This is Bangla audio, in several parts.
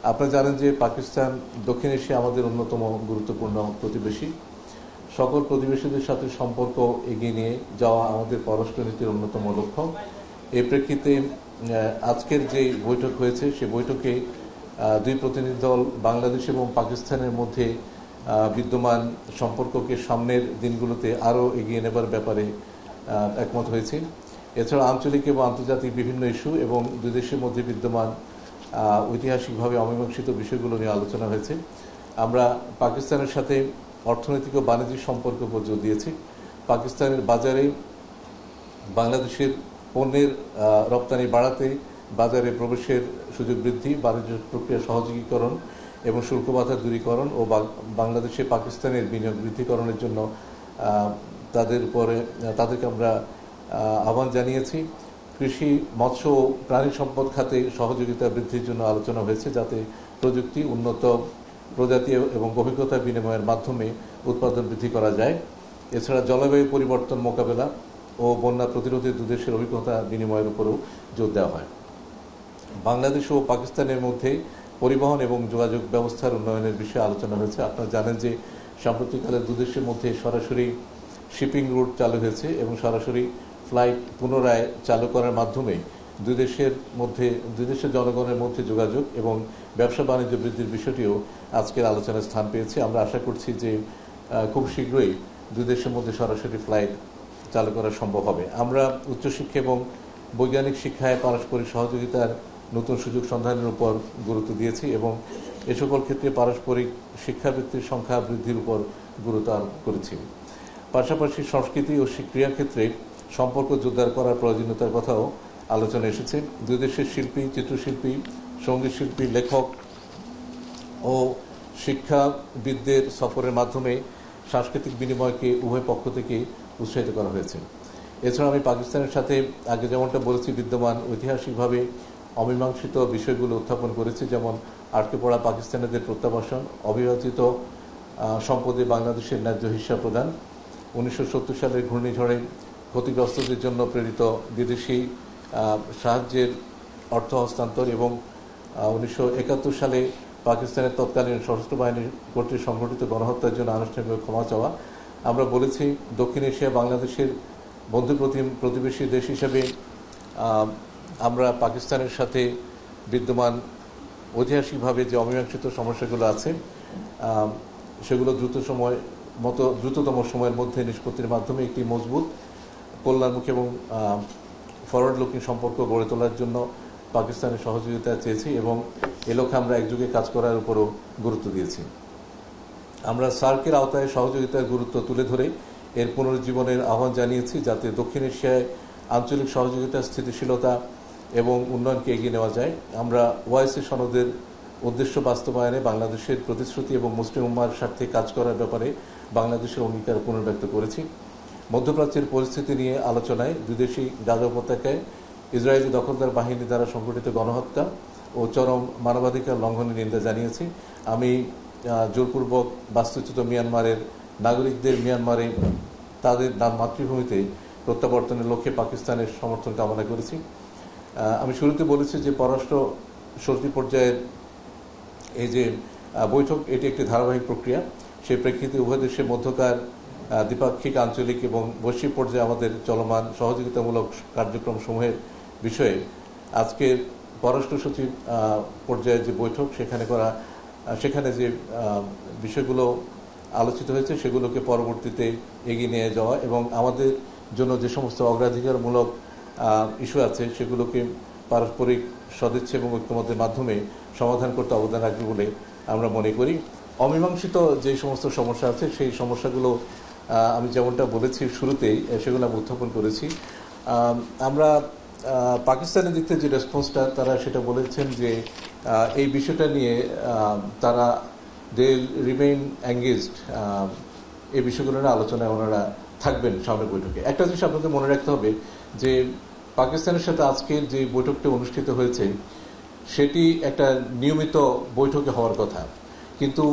আপনারা জানেন যে পাকিস্তান দক্ষিণ এশিয়া আমাদের অন্যতম গুরুত্বপূর্ণ প্রতিবেশী। সকল প্রতিবেশীদের সাথে সম্পর্ক এগিয়ে নিয়ে যাওয়া আমাদের পররাষ্ট্রনীতির অন্যতম লক্ষ্য। এই প্রেক্ষিতে আজকের যে বৈঠক হয়েছে সে বৈঠকে দুই প্রতিনিধি দল বাংলাদেশ এবং পাকিস্তানের মধ্যে বিদ্যমান সম্পর্ককে সামনের দিনগুলোতে আরও এগিয়ে নেবার ব্যাপারে একমত হয়েছে। এছাড়া আঞ্চলিক এবং আন্তর্জাতিক বিভিন্ন ইস্যু এবং দুই দেশের মধ্যে বিদ্যমান ঐতিহাসিকভাবে অমীমাংসিত বিষয়গুলো নিয়ে আলোচনা হয়েছে। আমরা পাকিস্তানের সাথে অর্থনৈতিক ও বাণিজ্যিক সম্পর্ক উপর জোর দিয়েছি। পাকিস্তানের বাজারে বাংলাদেশের পণ্যের রপ্তানি বাড়াতে বাজারে প্রবেশের সুযোগ বৃদ্ধি, বাণিজ্য প্রক্রিয়া সহযোগীকরণ এবং শুল্ক বাধা দূরীকরণ ও বাংলাদেশে পাকিস্তানের বিনিয়োগ বৃদ্ধিকরণের জন্য তাদেরকে আমরা আহ্বান জানিয়েছি। কৃষি, মৎস্য ও প্রাণী সম্পদ খাতে সহযোগিতা বৃদ্ধির জন্য আলোচনা হয়েছে, যাতে প্রযুক্তি, উন্নত প্রজাতি এবং অভিজ্ঞতা বিনিময়ের মাধ্যমে উৎপাদন বৃদ্ধি করা যায়। এছাড়া জলবায়ু পরিবর্তন মোকাবেলা ও বন্যা প্রতিরোধে দুদেশের অভিজ্ঞতা বিনিময়ের উপরও জোর দেওয়া হয়। বাংলাদেশ ও পাকিস্তানের মধ্যে পরিবহন এবং যোগাযোগ ব্যবস্থার উন্নয়নের বিষয়ে আলোচনা হয়েছে। আপনারা জানেন যে সাম্প্রতিককালে দুদেশের মধ্যে সরাসরি শিপিং রুট চালু হয়েছে এবং সরাসরি ফ্লাইট পুনরায় চালু করার মাধ্যমে দুই দেশের জনগণের মধ্যে যোগাযোগ এবং ব্যবসা বাণিজ্য বৃদ্ধির বিষয়টিও আজকের আলোচনায় স্থান পেয়েছে। আমরা আশা করছি যে খুব শীঘ্রই দুই দেশের মধ্যে সরাসরি ফ্লাইট চালু করা সম্ভব হবে। আমরা উচ্চশিক্ষা এবং বৈজ্ঞানিক শিক্ষায় পারস্পরিক সহযোগিতার নতুন সুযোগ সন্ধানের উপর গুরুত্ব দিয়েছি এবং এ সকল ক্ষেত্রে পারস্পরিক শিক্ষাবৃত্তির সংখ্যা বৃদ্ধির উপর গুরুত্ব আরোপ করেছি। পাশাপাশি সংস্কৃতি ও ক্রীড়া ক্ষেত্রে সম্পর্ক জোরদার করার প্রয়োজনীয়তার কথাও আলোচনা এসেছে। দুই দেশের শিল্পী, চিত্রশিল্পী, সঙ্গীত শিল্পী, লেখক ও শিক্ষাবিদদের সফরের মাধ্যমে সাংস্কৃতিক বিনিময়কে উভয় পক্ষ থেকে উৎসাহিত করা হয়েছে। এছাড়া আমি পাকিস্তানের সাথে আগে যেমনটা বলেছি বিদ্যমান ঐতিহাসিকভাবে অমীমাংসিত বিষয়গুলো উত্থাপন করেছি, যেমন আটকে পড়া পাকিস্তানিদের প্রত্যাবাসন, অবিভাজিত সম্পদে বাংলাদেশের ন্যায্য হিস্সা প্রদান, 1970 সালের ঘূর্ণিঝড়ে ক্ষতিগ্রস্তদের জন্য প্রেরিত বিদেশি সাহায্যের অর্থ হস্তান্তর এবং 1971 সালে পাকিস্তানের তৎকালীন সশস্ত্র বাহিনী কর্তৃক সংঘটিত গণহত্যার জন্য আনুষ্ঠানিকভাবে ক্ষমা চাওয়া। আমরা বলেছি দক্ষিণ এশিয়া বাংলাদেশের বন্ধু প্রতিবেশী দেশ হিসেবে আমরা পাকিস্তানের সাথে বিদ্যমান ঐতিহাসিকভাবে যে অমীমাংসিত সমস্যাগুলো আছে সেগুলো দ্রুততম সময়ের মধ্যে নিষ্পত্তির মাধ্যমে একটি মজবুত, কল্যাণমুখী এবং ফরওয়ার্ড লুকিং সম্পর্ক গড়ে তোলার জন্য পাকিস্তানের সহযোগিতা চেয়েছি এবং এ লক্ষ্যে আমরা একযোগে কাজ করার উপরও গুরুত্ব দিয়েছি। আমরা সার্কের আওতায় সহযোগিতার গুরুত্ব তুলে ধরে এর পুনরুজ্জীবনের আহ্বান জানিয়েছি, যাতে দক্ষিণ এশিয়ায় আঞ্চলিক সহযোগিতা, স্থিতিশীলতা এবং উন্নয়নকে এগিয়ে নেওয়া যায়। আমরা ওআইসি সনদের উদ্দেশ্য বাস্তবায়নে বাংলাদেশের প্রতিশ্রুতি এবং মুসলিম উম্মাহর স্বার্থে কাজ করার ব্যাপারে বাংলাদেশের অঙ্গীকার পুনর্ব্যক্ত করেছি। মধ্যপ্রাচ্যের পরিস্থিতি নিয়ে আলোচনায় দুদেশই গাজা উপত্যকায় ইসরায়েলি দখলদার বাহিনী দ্বারা সংঘটিত গণহত্যা ও চরম মানবাধিকার লঙ্ঘনের নিন্দা জানিয়েছি। আমি জোরপূর্বক বাস্তুচ্যুত মিয়ানমারের নাগরিকদের মিয়ানমারে তাদের মাতৃভূমিতে প্রত্যাবর্তনের লক্ষ্যে পাকিস্তানের সমর্থন কামনা করেছি। আমি শুরুতে বলেছি যে পররাষ্ট্র সচিব পর্যায়ের এই যে বৈঠক, এটি একটি ধারাবাহিক প্রক্রিয়া। সেই প্রেক্ষিতে উভয় দেশের মধ্যকার দ্বিপাক্ষিক, আঞ্চলিক এবং বৈশ্বিক পর্যায়ে আমাদের চলমান সহযোগিতামূলক কার্যক্রম সমূহের বিষয়ে আজকের পররাষ্ট্র সচিব পর্যায়ের যে বৈঠক সেখানে যে বিষয়গুলো আলোচিত হয়েছে সেগুলোকে পরবর্তীতে এগিয়ে নিয়ে যাওয়া এবং আমাদের জন্য যে সমস্ত অগ্রাধিকারমূলক ইস্যু আছে সেগুলোকে পারস্পরিক সদিচ্ছা এবং ঐক্যমত্যের মাধ্যমে সমাধান করতে অবদান রাখবে বলে আমরা মনে করি। অমীমাংসিত যে সমস্ত সমস্যা আছে সেই সমস্যাগুলো আমি যেমনটা বলেছি শুরুতেই সেগুলো আমি উত্থাপন করেছি। আমরা পাকিস্তানের দিক থেকে যে রেসপন্সটা তারা সেটা বলেছেন যে এই বিষয়টা নিয়ে তারা দে রিমেইন এঙ্গেজড, এই বিষয়গুলো নিয়ে আলোচনায় ওনারা থাকবেন সামনের বৈঠকে। একটা জিনিস আপনাদের মনে রাখতে হবে যে পাকিস্তানের সাথে আজকের যে বৈঠকটা অনুষ্ঠিত হয়েছে সেটি একটা নিয়মিত বৈঠকে হওয়ার কথা, কিন্তু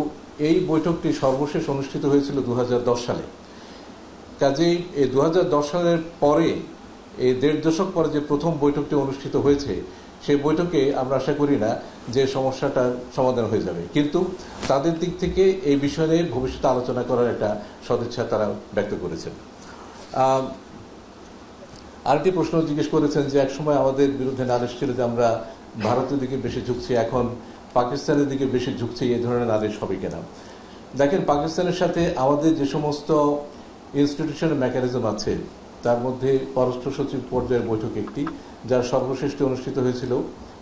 এই বৈঠকটি সর্বশেষ অনুষ্ঠিত হয়েছিল 2010 সালে। কাজেই এই 2010 সালের পরে এই 1.5 দশক পরে যে প্রথম বৈঠকটি অনুষ্ঠিত হয়েছে সেই বৈঠকে আমরা আশা করি না যে সমস্যাটার সমাধান হয়ে যাবে, কিন্তু তাদের দিক থেকে এই বিষয়ে ভবিষ্যতে আলোচনা করার একটা সদিচ্ছা তারা ব্যক্ত করেছেন। আরেকটি প্রশ্ন জিজ্ঞেস করেছেন যে একসময় আমাদের বিরুদ্ধে নালিশ ছিল যে আমরা ভারতের দিকে বেশি ঝুঁকছি, এখন পাকিস্তানের দিকে বেশি ঝুঁকছি, এই ধরনের নালিশ হবে কিনা। দেখেন, পাকিস্তানের সাথে আমাদের যে সমস্ত ইনস্টিটিউশনাল মেকানিজম আছে তার মধ্যে পররাষ্ট্র সচিব পর্যায়ের বৈঠক একটি, যার সর্বশেষটি অনুষ্ঠিত হয়েছিল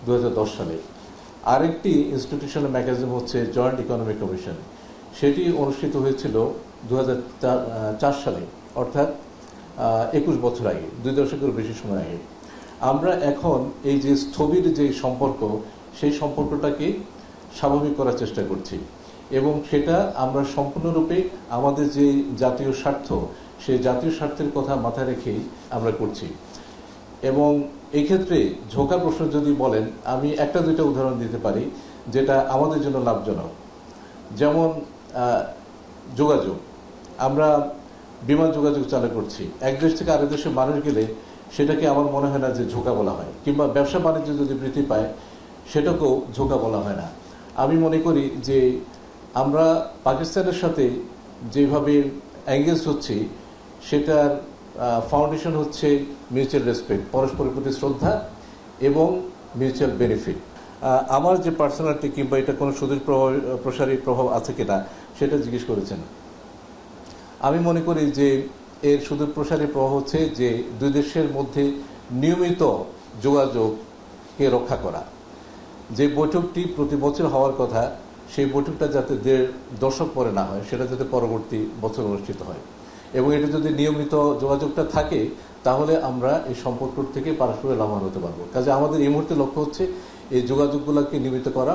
2010 সালে। আরেকটি ইনস্টিটিউশনাল মেকানিজম হচ্ছে জয়েন্ট ইকোনমিক কমিশন, সেটি অনুষ্ঠিত হয়েছিল 2004 সালে, অর্থাৎ 21 বছর আগে, 2 দশকের বেশি সময় আগে। আমরা এখন এই যে স্থবির যে সম্পর্ক, সেই সম্পর্কটাকে স্বাভাবিক করার চেষ্টা করছি, এবং সেটা আমরা সম্পূর্ণরূপে আমাদের যে জাতীয় স্বার্থ, সেই জাতীয় স্বার্থের কথা মাথায় রেখেই আমরা করছি। এবং এই ক্ষেত্রে ঝোঁকা প্রশ্ন যদি বলেন, আমি একটা দুইটা উদাহরণ দিতে পারি যেটা আমাদের জন্য লাভজনক। যেমন যোগাযোগ, আমরা বিমান যোগাযোগ চালু করছি, এক দেশ থেকে আরেক দেশে মানুষ গেলে সেটাকে আমার মনে হয় না যে ঝোঁকা বলা হয়, কিংবা ব্যবসা বাণিজ্য যদি বৃদ্ধি পায় সেটাকেও ঝোঁকা বলা হয় না। আমি মনে করি যে আমরা পাকিস্তানের সাথে যেভাবে এঙ্গেজ হচ্ছি সেটার ফাউন্ডেশন হচ্ছে মিউচুয়াল রেসপেক্ট, পরস্পরের প্রতি শ্রদ্ধা এবং মিউচুয়াল বেনিফিট। আমার যে পার্সোনালিটি কিংবা এটা কোনো সুদূর প্রসারী প্রভাব আছে কিনা সেটা জিজ্ঞেস করেছেন। আমি মনে করি যে এর সুদূর প্রসারী প্রভাব হচ্ছে যে দুই দেশের মধ্যে নিয়মিত যোগাযোগকে রক্ষা করা। যে বৈঠকটি প্রতি বছর হওয়ার কথা, সেই বৈঠকটা যাতে 1.5 দশক পরে না হয়, সেটা যাতে পরবর্তী বছর অনুষ্ঠিত হয়, এবং এটা যদি নিয়মিত যোগাযোগটা থাকে তাহলে আমরা এই সম্পর্ক থেকে পারস্পরিক লাভবান হতে পারবো। কাজে আমাদের এই মুহূর্তে লক্ষ্য হচ্ছে এই যোগাযোগগুলোকে নিয়মিত করা,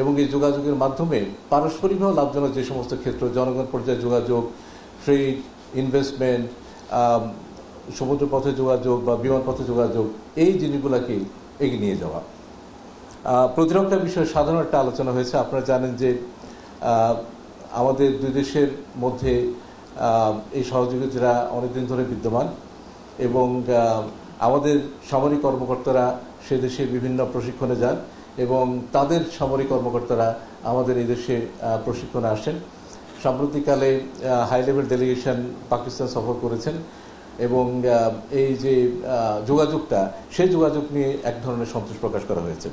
এবং এই যোগাযোগের মাধ্যমে পারস্পরিকভাবে লাভজনক যে সমস্ত ক্ষেত্র, জনগণ পর্যায়ে যোগাযোগ, ট্রেড, ইনভেস্টমেন্ট, সমুদ্র পথে যোগাযোগ বা বিমান পথে যোগাযোগ, এই জিনিসগুলোকে এগিয়ে নিয়ে যাওয়া। প্রতিরক্ষা বিষয়ে সাধারণ একটা আলোচনা হয়েছে। আপনারা জানেন যে আমাদের দুই দেশের মধ্যে এই সহযোগিতারা অনেকদিন ধরে বিদ্যমান, এবং আমাদের সামরিক কর্মকর্তারা সে দেশে বিভিন্ন প্রশিক্ষণে যান, এবং তাদের সামরিক কর্মকর্তারা আমাদের এই দেশে প্রশিক্ষণে আসেন। সাম্প্রতিককালে হাই লেভেল ডেলিগেশন পাকিস্তান সফর করেছেন, এবং এই যে যোগাযোগটা, সেই যোগাযোগ নিয়ে এক ধরনের সন্তোষ প্রকাশ করা হয়েছে।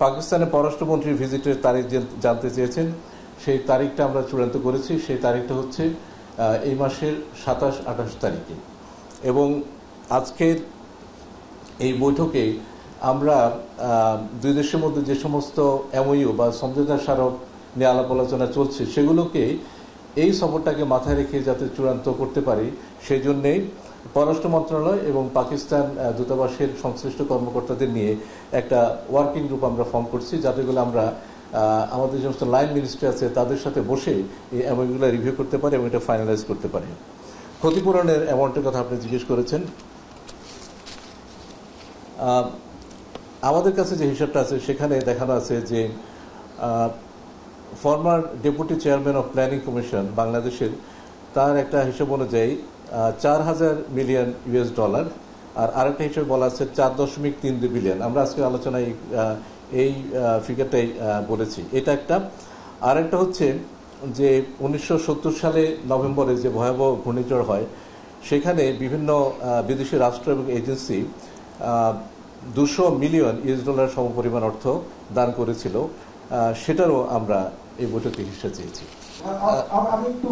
পাকিস্তানের পররাষ্ট্রমন্ত্রীর ভিজিটের তারিখ জানতে চেয়েছেন, সেই তারিখটা আমরা চূড়ান্ত করেছি। সেই তারিখটা হচ্ছে এই মাসের 27-28 তারিখে, এবং আজকের এই বৈঠকে আমরা দুই দেশের মধ্যে যে সমস্ত এমওইউ বা সমঝোতা স্মারক নিয়ে আলাপ আলোচনা চলছে সেগুলোকে এই সফরটাকে মাথায় রেখে যাতে চূড়ান্ত করতে পারি, সেই জন্যেই পররাষ্ট্র মন্ত্রণালয় এবং পাকিস্তান দূতাবাসের সংশ্লিষ্ট কর্মকর্তাদের নিয়ে একটা ওয়ার্কিং গ্রুপ আমরা ফর্ম করছি, যাতে করে আমরা আমাদের যে সমস্ত লাইন মিনিস্ট্রি আছে তাদের সাথে বসে এই অ্যামাউন্টগুলো রিভিউ করতে পারি এবং এটা ফাইনালাইজ করতে পারি। ক্ষতিপূরণের অ্যামাউন্টের কথা আপনি জিজ্ঞেস করেছেন। আমাদের কাছে যে হিসাবটা আছে সেখানে দেখানো আছে যে former deputy chairman of planning commission বাংলাদেশের, তার একটা হিসাব অনুযায়ী 4,000 মিলিয়ন US ডলার, আর আরেকটা হিসাবে বলা আছে 4.32 বিলিয়ন। আমরা আজকে আলোচনায় এই ফিগারটাই বলেছি। এটা একটা। আরেকটা হচ্ছে যে 1970 সালে নভেম্বরে যে ভয়াবহ ঘূর্ণিঝড় হয়, সেখানে বিভিন্ন বিদেশি রাষ্ট্র এবং এজেন্সি 200 মিলিয়ন US ডলার সমপরিমাণ অর্থ দান করেছিল, সেটারও আমরা এই বৈঠকে হিস্সা চেয়েছি। আমি একটু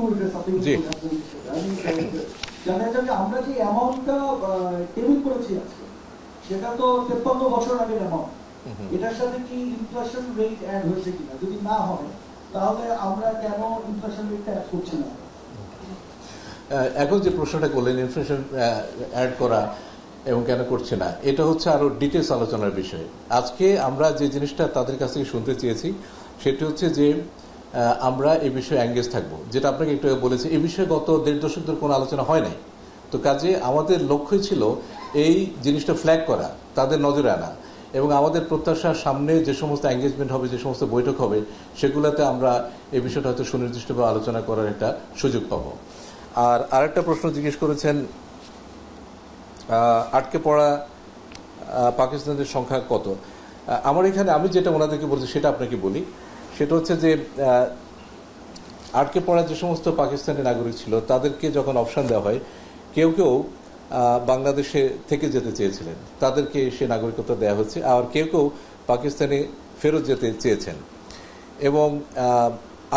জানা যায় যে আমরা যে অ্যামাউন্টটা টেবিল করেছি আজকে, সেটা তো 53 বছর আগের অ্যামাউন্ট। এটার সাথে কি ইনফ্লেশন রেট অ্যাড হয়েছে কিনা? যদি না হয় তাহলে আমরা কেন ইনফ্লেশন রেটটা অ্যাড করছি না? এখন যে প্রশ্নটা করলেন, ইনফ্লেশন অ্যাড করা এবং কেন করছে না, এটা হচ্ছে আরো ডিটেলস আলোচনার বিষয়। আজকে আমরা যে জিনিসটা তাদের কাছ থেকে শুনতে চেয়েছি সেটি হচ্ছে যে আমরা এই বিষয়ে এঙ্গেজ থাকবো, যেটা আপনাকে একটু বলেছি। এই বিষয়ে গত 1.5 দশক ধরে কোনো আলোচনা হয় নাই, তো কাজে আমাদের লক্ষ্যই ছিল এই জিনিসটা ফ্ল্যাগ করা, তাদের নজরে আনা, এবং আমাদের প্রত্যাশার সামনে যে সমস্ত এঙ্গেজমেন্ট হবে, যে সমস্ত বৈঠক হবে, সেগুলোতে আমরা এই বিষয়টা হয়তো সুনির্দিষ্টভাবে আলোচনা করার একটা সুযোগ পাব। আর আরেকটা প্রশ্ন জিজ্ঞেস করেছেন, আটকে পড়া পাকিস্তানের সংখ্যা কত। আমার এখানে আমি যেটা ওনাদেরকে বলছি সেটা আপনাকে বলি। সেটা হচ্ছে যে আটকে পড়া যে সমস্ত পাকিস্তানি নাগরিক ছিল তাদেরকে যখন অপশন দেওয়া হয়, কেউ কেউ বাংলাদেশে থেকে যেতে চেয়েছিলেন, তাদেরকে সে নাগরিকত্ব দেওয়া হচ্ছে। আর কেউ কেউ পাকিস্তানে ফেরত যেতে চেয়েছেন। এবং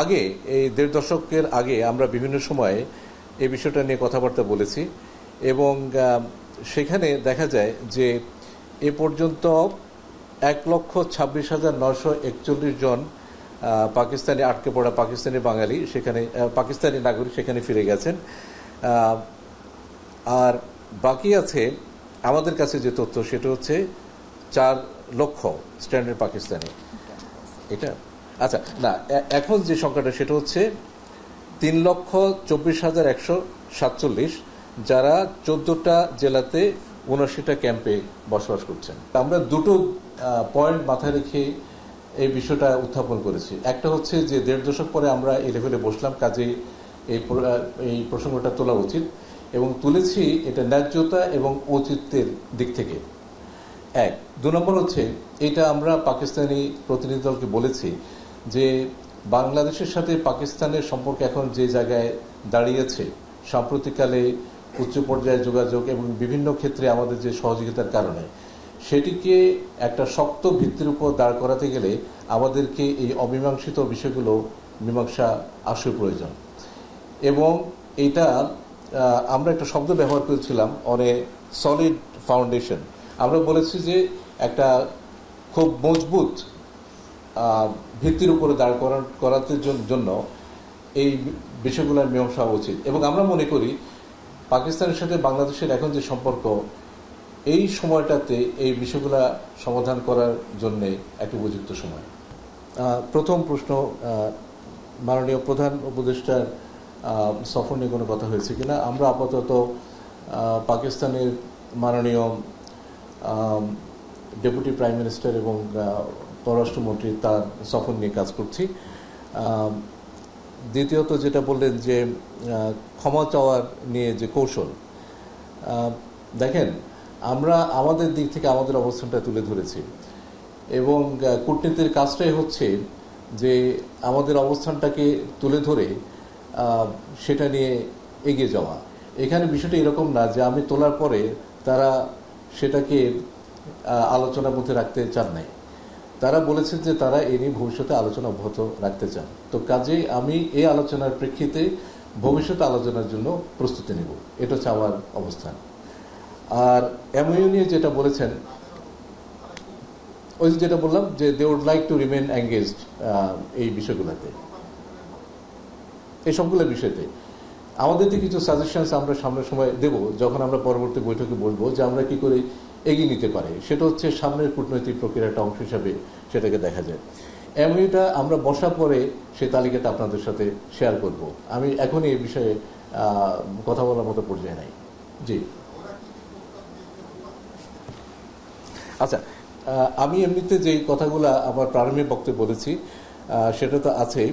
আগে এই ১.৫ দশকের আগে আমরা বিভিন্ন সময়ে এই বিষয়টা নিয়ে কথাবার্তা বলেছি এবং সেখানে দেখা যায় যে এ পর্যন্ত ১,২৬,৯৪১ জন পাকিস্তানি আটকে পড়া পাকিস্তানি বাঙালি সেখানে পাকিস্তানি নাগরিক সেখানে ফিরে গেছেন। আর বাকি আছে আমাদের কাছে যে তথ্য সেটা হচ্ছে ৪ লক্ষ স্ট্যান্ডার্ড পাকিস্তানি। এটা আচ্ছা না, এখন যে সংখ্যাটা সেটা হচ্ছে ৩,২৪,১৪৭, যারা ১৪টা জেলাতে ৭৯টা ক্যাম্পে বসবাস করছেন। আমরা দুটো পয়েন্ট মাথায় রেখে এই বিষয়টা উত্থাপন করেছি। একটা হচ্ছে যে ১.৫ দশক পরে আমরা এই লেভেলে বসলাম, কাজে এই প্রসঙ্গটা তোলা উচিত এবং তুলেছি এটা ন্যায্যতা এবং ঔচিত্যের দিক থেকে। ১। ২ নম্বর হচ্ছে এটা আমরা পাকিস্তানি প্রতিনিধি দলকে বলেছি যে বাংলাদেশের সাথে পাকিস্তানের সম্পর্ক এখন যে জায়গায় দাঁড়িয়েছে, সাম্প্রতিককালে উচ্চ পর্যায়ে যোগাযোগ এবং বিভিন্ন ক্ষেত্রে আমাদের যে সহযোগিতার কারণে, সেটিকে একটা শক্ত ভিত্তির উপর দাঁড় করাতে গেলে আমাদেরকে এই অমীমাংসিত বিষয়গুলো মীমাংসা আসল প্রয়োজন। এবং এটা আমরা একটা শব্দ ব্যবহার করেছিলাম, অন এ সলিড ফাউন্ডেশন। আমরা বলেছি যে একটা খুব মজবুত ভিত্তির উপরে দাঁড় করাতে জন্য এই বিষয়গুলোর মীমাংসা উচিত। এবং আমরা মনে করি পাকিস্তানের সাথে বাংলাদেশের এখন যে সম্পর্ক, এই সময়টাতে এই বিষয়গুলো সমাধান করার জন্যে একটা উপযুক্ত সময়। প্রথম প্রশ্ন, মাননীয় প্রধান উপদেষ্টার সফর নিয়ে কোনো কথা হয়েছে কিনা। আমরা আপাতত পাকিস্তানের মাননীয় ডেপুটি প্রাইম মিনিস্টার এবং পররাষ্ট্রমন্ত্রী তার সফর নিয়ে কাজ করছি। দ্বিতীয়ত যেটা বললেন যে ক্ষমা চাওয়ার নিয়ে যে কৌশল, দেখেন আমরা আমাদের দিক থেকে আমাদের অবস্থানটা তুলে ধরেছি এবং কূটনীতির কাজটাই হচ্ছে যে আমাদের অবস্থানটাকে তুলে ধরে সেটা নিয়ে এগিয়ে যাওয়া। এখানে বিষয়টা এরকম না যে আমি তোলার পরে তারা সেটাকে আলোচনার মধ্যে রাখতে চান নাই। তারা বলেছেন যে তারা এ নিয়ে ভবিষ্যতে আলোচনা অব্যাহত রাখতে চান। তো কাজেই আমি এই আলোচনার প্রেক্ষিতে ভবিষ্যতে আলোচনার জন্য প্রস্তুতি নেব, এটা হচ্ছে আমার অবস্থান। আর এমইউ নিয়ে যেটা বলেছেন, ওই যেটা বললাম যে they would like to remain engaged এই বিষয়গুলোতে, এই সবগুলো বিষয়তে আমাদের থেকে কিছু সাজেশনস আমরা সামনের সময় দেব যখন আমরা পরবর্তী বৈঠকে বলবো যে আমরা কি করে এগিয়ে নিতে পারি। সেটা হচ্ছে সামনের কূটনৈতিক প্রক্রিয়ার একটা অংশ হিসাবে সেটাকে দেখা যায়। এমইউটা আমরা বসার পরে সেই তালিকাটা আপনাদের সাথে শেয়ার করব। আমি এখনই এই বিষয়ে কথা বলার মতো পর্যায়ে নাই। জি আচ্ছা, আমি এমনিতে যে কথাগুলো আমার প্রারম্ভিক বক্তব্যে বলেছি সেটা তো আছেই।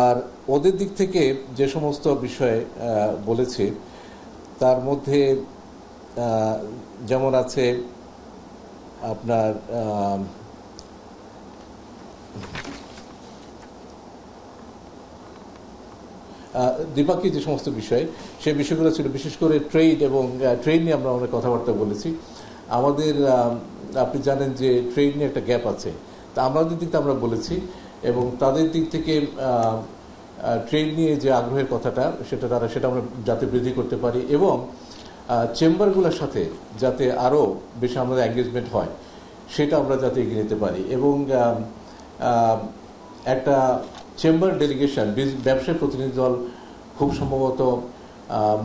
আর ওদের দিক থেকে যে সমস্ত বিষয়ে বলেছি তার মধ্যে যেমন আছে আপনার দ্বিপাক্ষিক যে সমস্ত বিষয়, সেই বিষয়গুলো ছিল বিশেষ করে ট্রেড এবং ট্রেড নিয়ে আমরা অনেক কথাবার্তা বলেছি। আমাদের আপনি জানেন যে ট্রেড নিয়ে একটা গ্যাপ আছে, তা আমাদের দিক থেকে আমরা বলেছি এবং তাদের দিক থেকে ট্রেড নিয়ে যে আগ্রহের কথাটা সেটা আমরা যাতে বৃদ্ধি করতে পারি এবং চেম্বারগুলোর সাথে যাতে আরও বেশি আমাদের এঙ্গেজমেন্ট হয় সেটা আমরা যাতে এগিয়ে নিতে পারি এবং একটা চেম্বার ডেলিগেশন, ব্যবসায়ী প্রতিনিধি দল খুব সম্ভবত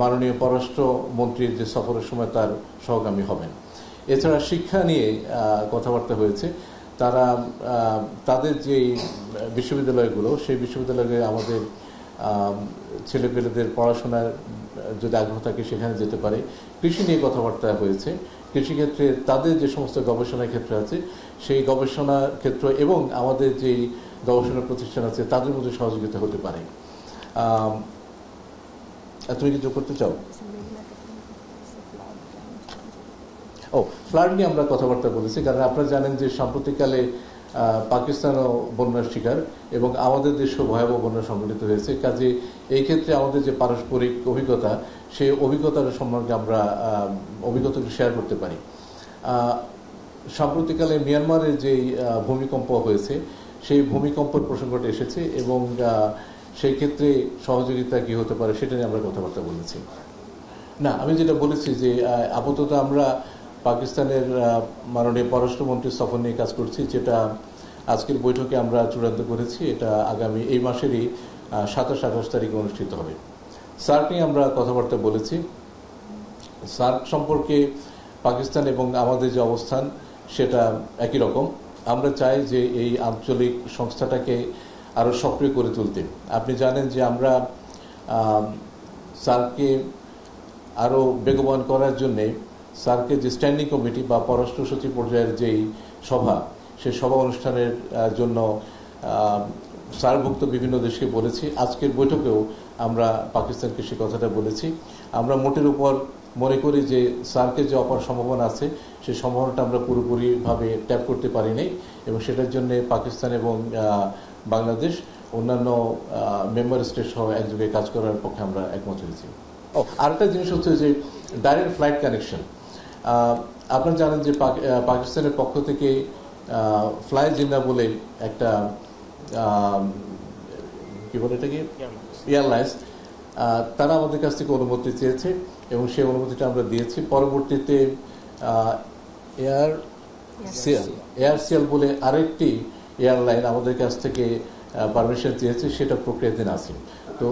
মাননীয় পররাষ্ট্রমন্ত্রীর যে সফরের সময় তার সহগামী হবেন। এছাড়া শিক্ষা নিয়ে কথাবার্তা হয়েছে। তারা তাদের যে বিশ্ববিদ্যালয়গুলো, সেই বিশ্ববিদ্যালয়ে আমাদের ছেলেপেলেদের পড়াশোনার যদি আগ্রহ থাকে সেখানে যেতে পারে। কৃষি নিয়ে কথাবার্তা হয়েছে। কৃষিক্ষেত্রে তাদের যে সমস্ত গবেষণা ক্ষেত্র আছে সেই গবেষণা ক্ষেত্র এবং আমাদের যে গবেষণা প্রতিষ্ঠান আছে তাদের মধ্যে সহযোগিতা হতে পারে। তুমি কি যোগ করতে চাও? ফ্লাড নিয়ে আমরা কথাবার্তা বলেছি, কারণ আপনারা জানেন যে সাম্প্রতিককালে পাকিস্তানও বন্যার শিকার এবং আমাদের দেশেও ভয়াবহ বন্যা সংঘটিত হয়েছে। কাজে এই ক্ষেত্রে আমাদের যে পারস্পরিক অভিজ্ঞতা, সেই অভিজ্ঞতার সম্পর্কে আমরা অভিজ্ঞতাকে শেয়ার করতে পারি। সাম্প্রতিককালে মিয়ানমারের যে ভূমিকম্প হয়েছে, সেই ভূমিকম্পের প্রসঙ্গটা এসেছে এবং সেই ক্ষেত্রে সহযোগিতা কি হতে পারে সেটা নিয়ে আমরা কথাবার্তা বলেছি। না, আমি যেটা বলেছি যে আপাতত আমরা পাকিস্তানের মাননীয় পররাষ্ট্রমন্ত্রী সফর নিয়ে কাজ করছি, যেটা আজকের বৈঠকে আমরা চূড়ান্ত করেছি। এটা আগামী এই মাসেরই 27-28 তারিখে অনুষ্ঠিত হবে। সার্ক নিয়ে আমরা কথাবার্তা বলেছি। সার্ক সম্পর্কে পাকিস্তান এবং আমাদের যে অবস্থান সেটা একই রকম। আমরা চাই যে এই আঞ্চলিক সংস্থাটাকে আরো সক্রিয় করে তুলতে। আপনি জানেন যে আমরা সার্ককে আরো বেগবান করার জন্য সার্কের যে স্ট্যান্ডিং কমিটি বা পররাষ্ট্র সচিব পর্যায়ের যেই সভা, সেই সভা অনুষ্ঠানের জন্য সার্কভুক্ত বিভিন্ন দেশকে বলেছি। আজকের বৈঠকেও আমরা পাকিস্তানকে সে কথাটা বলেছি। আমরা মোটের উপর মনে করি যে সার্কের যে অপার সম্ভাবনা আছে, সেই সম্ভাবনাটা আমরা পুরোপুরিভাবে ট্যাপ করতে পারি নাই এবং সেটার জন্য পাকিস্তান এবং বাংলাদেশ অন্যান্য মেম্বার স্টেট সহ একযোগে কাজ করার পক্ষে আমরা একমত হয়েছি। আরেকটা জিনিস হচ্ছে যে ডাইরেক্ট ফ্লাইট কানেকশন। আপনারা জানেন যে পাকিস্তানের পক্ষ থেকে ফ্লাই জিন্না বলে একটা কি বলে এটাকে এয়ারলাইন্স, তারা আমাদের কাছ থেকে অনুমতি চেয়েছে এবং সেই অনুমতিটা আমরা দিয়েছি। পরবর্তীতে এয়ারসিএল বলে আরেকটি এয়ারলাইন আমাদের কাছ থেকে পারমিশন চেয়েছে, সেটা প্রক্রিয়াধীন আছে। তো